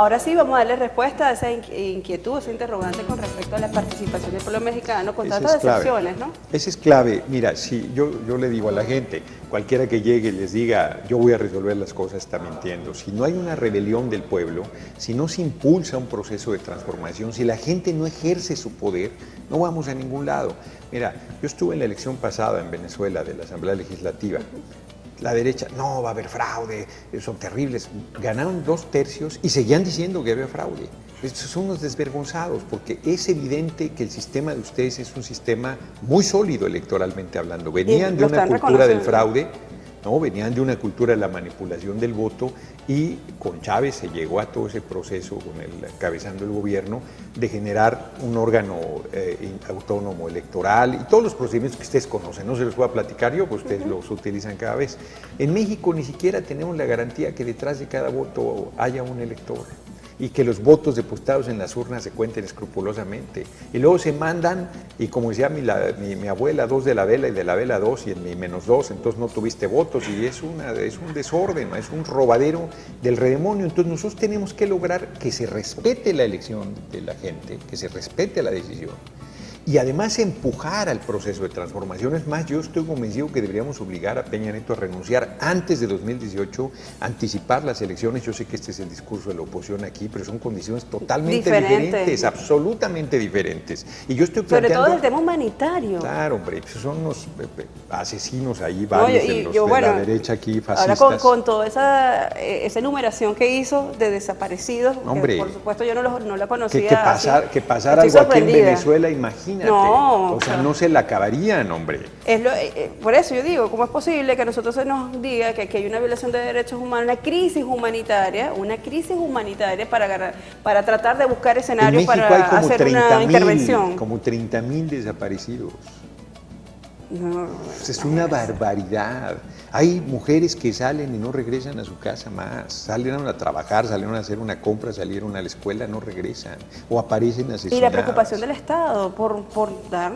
Ahora sí vamos a darle respuesta a esa inquietud, esa interrogante con respecto a la participación del pueblo mexicano con tantas decepciones, ¿no? Esa es clave. Mira, si yo le digo a la gente, cualquiera que llegue y les diga yo voy a resolver las cosas, está mintiendo. Si no hay una rebelión del pueblo, si no se impulsa un proceso de transformación, si la gente no ejerce su poder, no vamos a ningún lado. Mira, yo estuve en la elección pasada en Venezuela de la Asamblea Legislativa. La derecha, no, va a haber fraude, son terribles. Ganaron 2/3 y seguían diciendo que había fraude. Estos son unos desvergonzados, porque es evidente que el sistema de ustedes es un sistema muy sólido electoralmente hablando. Venían de una cultura del fraude, ¿no? Venían de una cultura de la manipulación del voto, y con Chávez se llegó a todo ese proceso, con él encabezando el gobierno, de generar un órgano autónomo electoral y todos los procedimientos que ustedes conocen. No se los voy a platicar yo, pues ustedes los utilizan cada vez. En México ni siquiera tenemos la garantía que detrás de cada voto haya un elector y que los votos depositados en las urnas se cuenten escrupulosamente. Y luego se mandan, y como decía mi abuela, 2 de la vela y de la vela 2, y en mi -2, entonces no tuviste votos, y es un desorden, es un robadero del redemonio. Entonces nosotros tenemos que lograr que se respete la elección de la gente, que se respete la decisión, y además empujar al proceso de transformación. Es más, yo estoy convencido que deberíamos obligar a Peña Nieto a renunciar antes de 2018, anticipar las elecciones. Yo sé que este es el discurso de la oposición aquí, pero son condiciones totalmente diferentes, absolutamente diferentes. Y yo estoy planteando... Sobre todo el tema humanitario. Claro, hombre, son unos asesinos ahí, varios de la derecha aquí, fascistas. Ahora con toda esa enumeración que hizo de desaparecidos, hombre, por supuesto yo no la conocía. Que pasara algo aquí en Venezuela, imagínate. No, o sea, no se la acabarían, hombre. Por eso yo digo, ¿cómo es posible que a nosotros se nos diga que aquí hay una violación de derechos humanos, una crisis humanitaria para tratar de buscar escenarios para hacer una intervención? Como 30,000 desaparecidos. No, es una barbaridad. Hay mujeres que salen y no regresan a su casa más. Salieron a trabajar, salieron a hacer una compra, salieron a la escuela, no regresan. O aparecen asesinadas. Y la preocupación del Estado por dar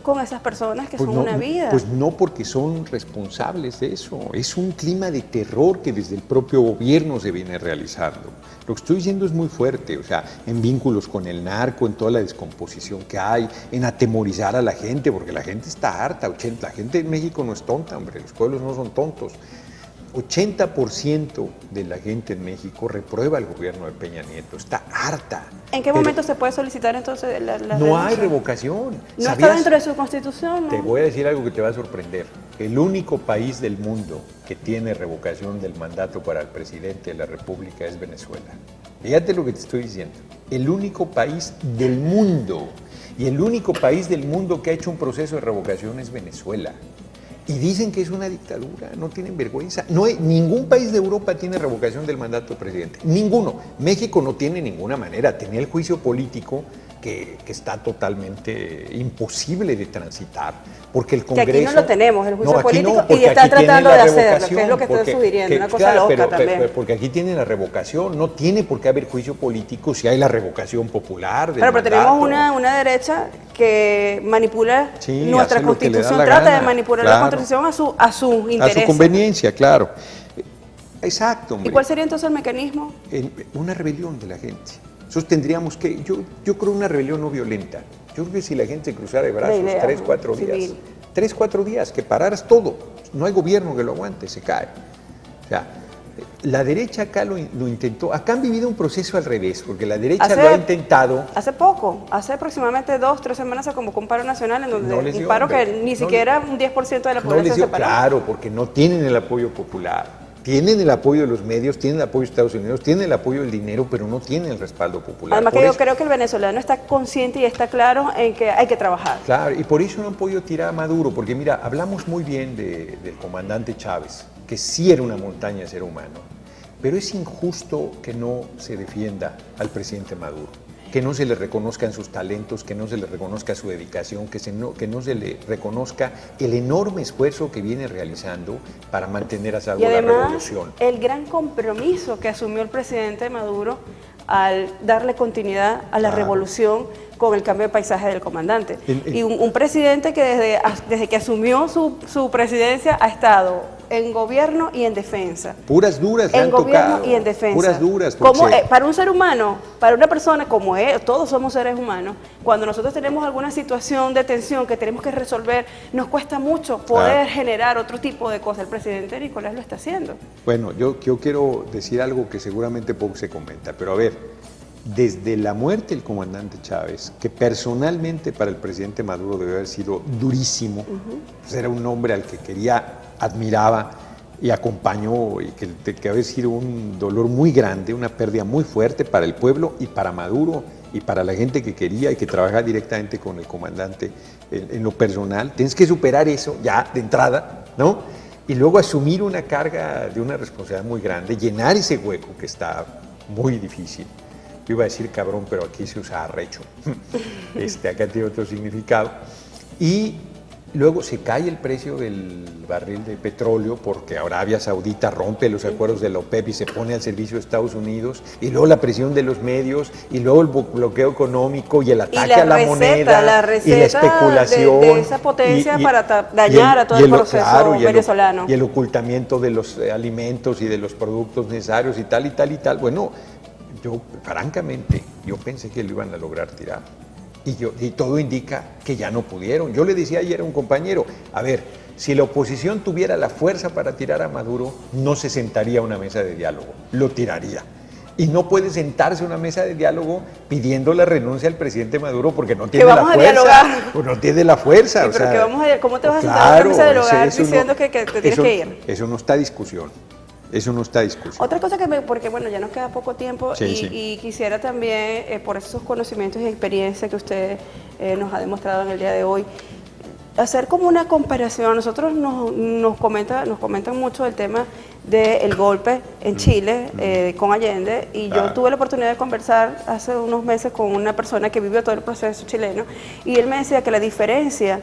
con esas personas que son una vida. Pues no, porque son responsables de eso. Es un clima de terror que desde el propio gobierno se viene realizando. Lo que estoy diciendo es muy fuerte, o sea, en vínculos con el narco, en toda la descomposición que hay, en atemorizar a la gente, porque la gente está harta. La gente en México no es tonta, hombre, los pueblos no son tontos. 80% de la gente en México reprueba el gobierno de Peña Nieto, está harta. ¿En qué momento se puede solicitar entonces la No hay revocación. ¿No está dentro de su constitución? ¿No? Te voy a decir algo que te va a sorprender. El único país del mundo que tiene revocación del mandato para el presidente de la República es Venezuela. Fíjate lo que te estoy diciendo. El único país del mundo, y el único país del mundo que ha hecho un proceso de revocación es Venezuela. Y dicen que es una dictadura, no tienen vergüenza. Ningún país de Europa tiene revocación del mandato del presidente, ninguno. México no tiene ninguna manera, tenía el juicio político que está totalmente imposible de transitar, porque el Congreso... Que aquí no lo tenemos, el juicio político, y están tratando de hacerlo, que es lo que estoy sugiriendo, una cosa loca también. Porque aquí tiene la revocación, no tiene por qué haber juicio político si hay la revocación popular del pero mandato. Tenemos una derecha que manipula nuestra Constitución, trata de manipular la Constitución a su interés. A su conveniencia, claro. Exacto, hombre. ¿Y cuál sería entonces el mecanismo? Una rebelión de la gente. Nosotros tendríamos que, yo creo una rebelión no violenta. Yo creo que si la gente cruzara de brazos 3, 4 días, 3, 4 días, que pararas todo, no hay gobierno que lo aguante, se cae. O sea, la derecha acá lo intentó, acá han vivido un proceso al revés, porque la derecha lo ha intentado. Hace aproximadamente 2, 3 semanas se convocó un paro nacional en donde un paro que ni siquiera un 10% de la población se paró. Claro, porque no tienen el apoyo popular. Tienen el apoyo de los medios, tienen el apoyo de Estados Unidos, tienen el apoyo del dinero, pero no tienen el respaldo popular. Además que yo creo que el venezolano está consciente y está claro en que hay que trabajar. Claro, y por eso no han podido tirar a Maduro, porque mira, hablamos muy bien del comandante Chávez, que sí era una montaña de ser humano, pero es injusto que no se defienda al presidente Maduro, que no se le reconozcan sus talentos, que no se le reconozca su dedicación, que no se le reconozca el enorme esfuerzo que viene realizando para mantener a salvo la revolución. El gran compromiso que asumió el presidente Maduro al darle continuidad a la revolución con el cambio de paisaje del comandante. Y un presidente que desde que asumió su presidencia ha estado en gobierno y en defensa. Puras duras le En han gobierno tocado. y en defensa. Puras duras. Como, porque- para un ser humano, para una persona como él, todos somos seres humanos, cuando nosotros tenemos alguna situación de tensión que tenemos que resolver, nos cuesta mucho poder generar otro tipo de cosas. El presidente Nicolás lo está haciendo. Bueno, yo quiero decir algo que seguramente poco se comenta, pero a ver, desde la muerte del comandante Chávez, que personalmente para el presidente Maduro debe haber sido durísimo, pues era un hombre al que quería, admiraba y acompañó, y que había sido un dolor muy grande, una pérdida muy fuerte para el pueblo y para Maduro y para la gente que quería y que trabajaba directamente con el comandante en lo personal. Tienes que superar eso ya de entrada, ¿no? Y luego asumir una carga de una responsabilidad muy grande, llenar ese hueco que está muy difícil. Yo iba a decir cabrón, pero aquí se usa arrecho. Acá tiene otro significado. Y luego se cae el precio del barril de petróleo porque Arabia Saudita rompe los acuerdos de la OPEP y se pone al servicio de Estados Unidos. Y luego la presión de los medios, y luego el bloqueo económico y el ataque a la moneda y la especulación. De esa potencia para dañar a todo el proceso venezolano. Y el ocultamiento de los alimentos y de los productos necesarios y tal y tal y tal. Bueno, yo, francamente, yo pensé que lo iban a lograr tirar. Y todo indica que ya no pudieron. Yo le decía ayer a un compañero, a ver, si la oposición tuviera la fuerza para tirar a Maduro, no se sentaría a una mesa de diálogo, lo tiraría. Y no puede sentarse a una mesa de diálogo pidiendo la renuncia al presidente Maduro porque no tiene la fuerza. Dialogar. Pues no tiene la fuerza. Sí, o pero sea, que vamos a, ¿cómo te vas a sentar claro, a una mesa de dialogar eso diciendo no, que te tienes que ir? Eso no está a discusión. Eso no está a discusión. Otra cosa porque bueno, ya nos queda poco tiempo y quisiera también, por esos conocimientos y experiencia que usted nos ha demostrado en el día de hoy, hacer como una comparación. Nosotros nos comentan mucho el tema del golpe en Chile con Allende, y yo tuve la oportunidad de conversar hace unos meses con una persona que vivió todo el proceso chileno, y él me decía que la diferencia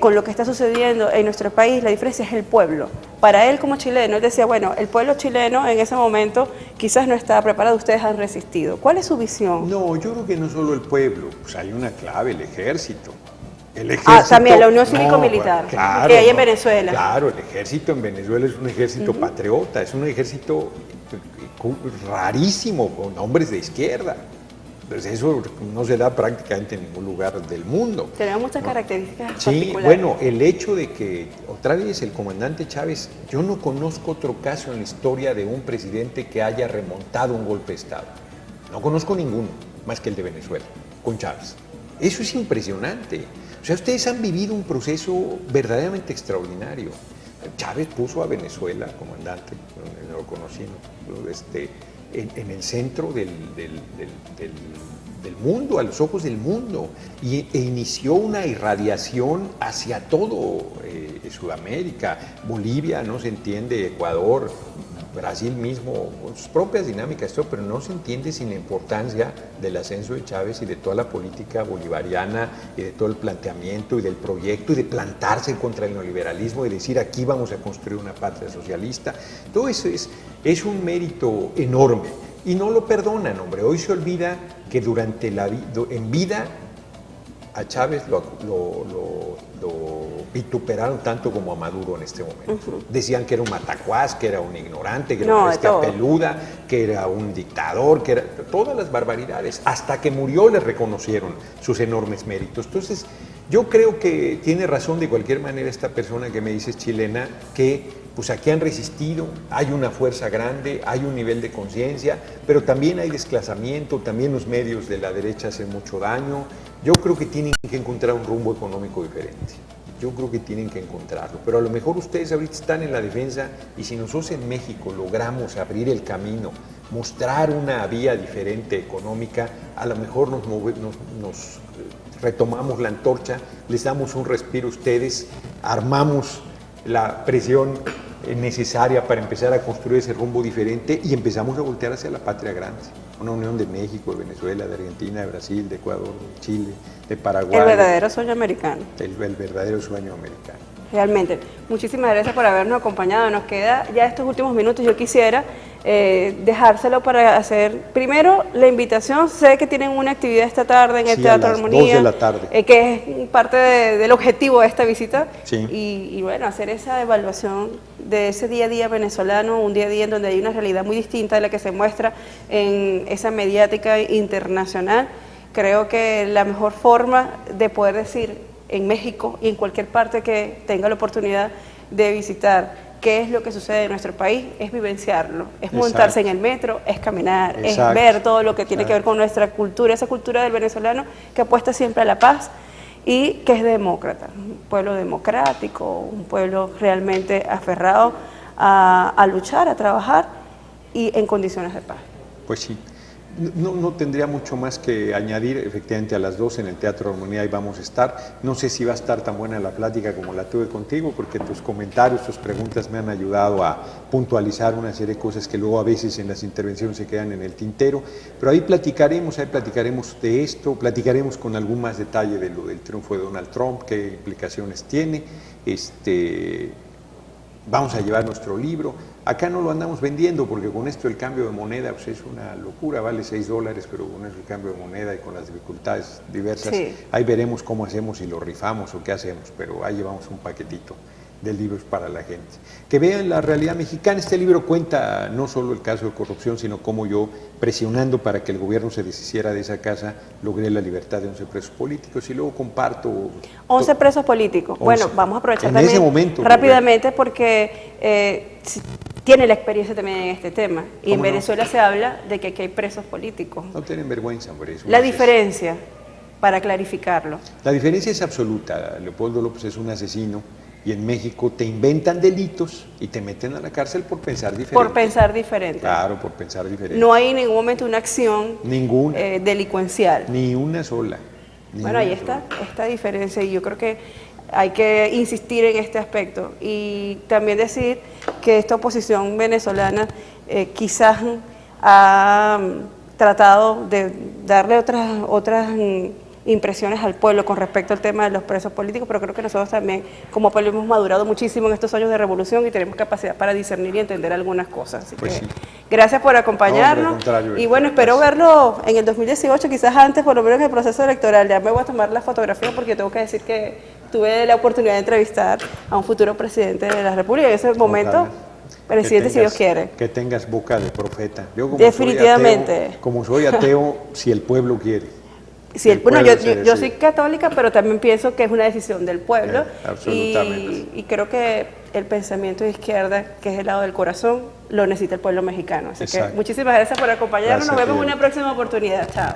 con lo que está sucediendo en nuestro país, la diferencia es el pueblo. Para él como chileno, él decía, bueno, el pueblo chileno en ese momento quizás no estaba preparado, ustedes han resistido. ¿Cuál es su visión? No, yo creo que no solo el pueblo, pues hay una clave, el ejército. El ejército, también la Unión Cívico-Militar, claro, que hay en Venezuela. Claro, el ejército en Venezuela es un ejército patriota, es un ejército rarísimo, con hombres de izquierda. Entonces eso no se da prácticamente en ningún lugar del mundo. Tenemos muchas características Sí, particulares. bueno, el hecho de que otra vez el comandante Chávez, yo no conozco otro caso en la historia de un presidente que haya remontado un golpe de Estado. No conozco ninguno, más que el de Venezuela, con Chávez. Eso es impresionante. O sea, ustedes han vivido un proceso verdaderamente extraordinario. Chávez puso a Venezuela, comandante, no lo conocí, en el centro del mundo, a los ojos del mundo, e inició una irradiación hacia todo Sudamérica, Bolivia, no se entiende, Ecuador, Brasil mismo, con sus propias dinámicas, pero no se entiende sin la importancia del ascenso de Chávez y de toda la política bolivariana y de todo el planteamiento y del proyecto y de plantarse contra el neoliberalismo y decir aquí vamos a construir una patria socialista. Todo eso es un mérito enorme y no lo perdonan, hombre. Hoy se olvida que durante en vida a Chávez lo vituperaron tanto como a Maduro en este momento. Decían que era un matacuás, que era un ignorante, que era una bestia peluda, que era un dictador, que era todas las barbaridades. Hasta que murió le reconocieron sus enormes méritos. Entonces, yo creo que tiene razón de cualquier manera esta persona que me dice chilena, que pues aquí han resistido, hay una fuerza grande, hay un nivel de conciencia, pero también hay desclasamiento, también los medios de la derecha hacen mucho daño. Yo creo que tienen que encontrar un rumbo económico diferente. Yo creo que tienen que encontrarlo, pero a lo mejor ustedes ahorita están en la defensa y si nosotros en México logramos abrir el camino, mostrar una vía diferente económica, a lo mejor nos retomamos la antorcha, les damos un respiro a ustedes, armamos la presión necesaria para empezar a construir ese rumbo diferente y empezamos a voltear hacia la patria grande. Una unión de México, de Venezuela, de Argentina, de Brasil, de Ecuador, de Chile, de Paraguay. El verdadero sueño americano. El verdadero sueño americano. realmente. Muchísimas gracias por habernos acompañado. Nos queda ya estos últimos minutos. Yo quisiera dejárselo para hacer primero la invitación. Sé que tienen una actividad esta tarde en el Teatro Armonía. 2 de la tarde. Que es parte del objetivo de esta visita. Sí. Y bueno, hacer esa evaluación de ese día a día venezolano, un día a día en donde hay una realidad muy distinta de la que se muestra en esa mediática internacional. Creo que la mejor forma de poder decir en México y en cualquier parte que tenga la oportunidad de visitar qué es lo que sucede en nuestro país, es vivenciarlo, es montarse en el metro, es caminar, es ver todo lo que tiene que ver con nuestra cultura, esa cultura del venezolano que apuesta siempre a la paz y que es demócrata, un pueblo democrático, un pueblo realmente aferrado a luchar, a trabajar y en condiciones de paz. Pues sí. No tendría mucho más que añadir, efectivamente a las 2 en el Teatro Armonía ahí vamos a estar. No sé si va a estar tan buena la plática como la tuve contigo, porque tus comentarios, tus preguntas me han ayudado a puntualizar una serie de cosas que luego a veces en las intervenciones se quedan en el tintero, pero ahí platicaremos de esto, platicaremos con algún más detalle de lo del triunfo de Donald Trump, qué implicaciones tiene, vamos a llevar nuestro libro. Acá no lo andamos vendiendo porque con esto el cambio de moneda pues es una locura, vale $6, pero con eso el cambio de moneda y con las dificultades diversas, ahí veremos cómo hacemos, si lo rifamos o qué hacemos, pero ahí llevamos un paquetito de libros para la gente. Que vean la realidad mexicana. Este libro cuenta no solo el caso de corrupción, sino cómo yo, presionando para que el gobierno se deshiciera de esa casa, logré la libertad de 11 presos políticos y luego comparto... 11 presos políticos. 11. Bueno, vamos a aprovechar en también ese momento, rápidamente porque tiene la experiencia también en este tema. Y en Venezuela se habla de que aquí hay presos políticos. No tienen vergüenza por eso. La diferencia, para clarificarlo. La diferencia es absoluta. Leopoldo López es un asesino. Y en México te inventan delitos y te meten a la cárcel por pensar diferente. Por pensar diferente. Claro, por pensar diferente. No hay en ningún momento una acción delincuencial. Ni una sola. Bueno, ahí está esta diferencia y yo creo que hay que insistir en este aspecto. Y también decir que esta oposición venezolana quizás ha tratado de darle otras impresiones al pueblo con respecto al tema de los presos políticos, pero creo que nosotros también como pueblo hemos madurado muchísimo en estos años de revolución y tenemos capacidad para discernir y entender algunas cosas. Así que gracias por acompañarnos y bueno, espero verlo en el 2018, quizás antes, por lo menos en el proceso electoral. Ya me voy a tomar la fotografía porque tengo que decir que tuve la oportunidad de entrevistar a un futuro presidente de la República en ese momento. Presidente, si Dios quiere. Que tengas boca de profeta. Yo Definitivamente. Como soy ateo, si el pueblo quiere. Bueno, yo soy católica, pero también pienso que es una decisión del pueblo. Absolutamente. Y creo que el pensamiento de izquierda, que es el lado del corazón, lo necesita el pueblo mexicano. Así que muchísimas gracias por acompañarnos. Nos vemos en una próxima oportunidad. Chao.